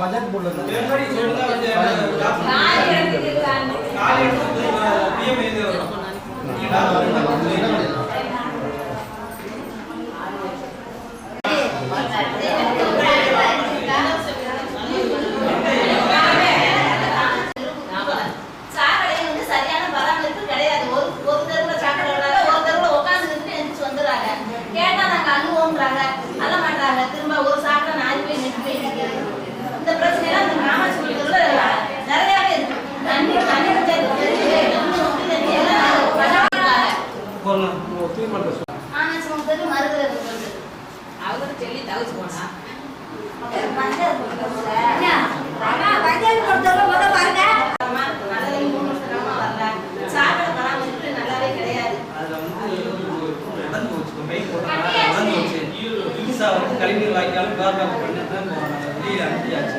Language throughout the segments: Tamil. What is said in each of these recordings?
பட்ஜெட் போடுறது கழிவுநீர் வாய்க்காலும் கவர்மெண்ட் வெளியில் அனுப்பியாச்சு.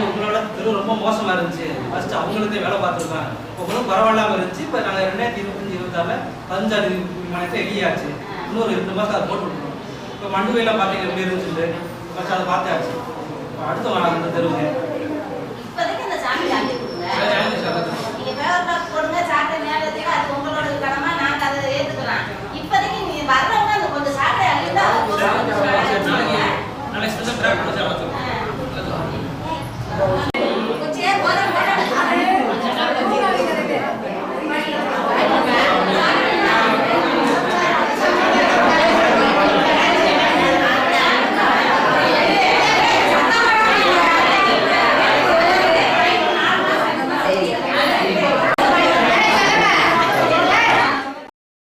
உங்களோட தெரு ரொம்ப மோசமா இருந்துச்சு. ஃபர்ஸ்ட் அவங்களுக்கு வேலை பார்த்துருக்கோம். உங்களுக்கு பரவாயில்லாம இருந்துச்சு. இப்போ நாங்கள் 2025-26 15 மணிக்கு எலியாச்சு. இன்னொரு 2 மாதம் அதை போட்டு விட்டுருவோம். இப்போ மண்டுவையில் பார்த்தீங்க எப்படி இருந்துச்சு ஃபர்ஸ்ட் அதை பார்த்தாச்சு. அடுத்த வாரம் தெருவுங்க நாளைக்கு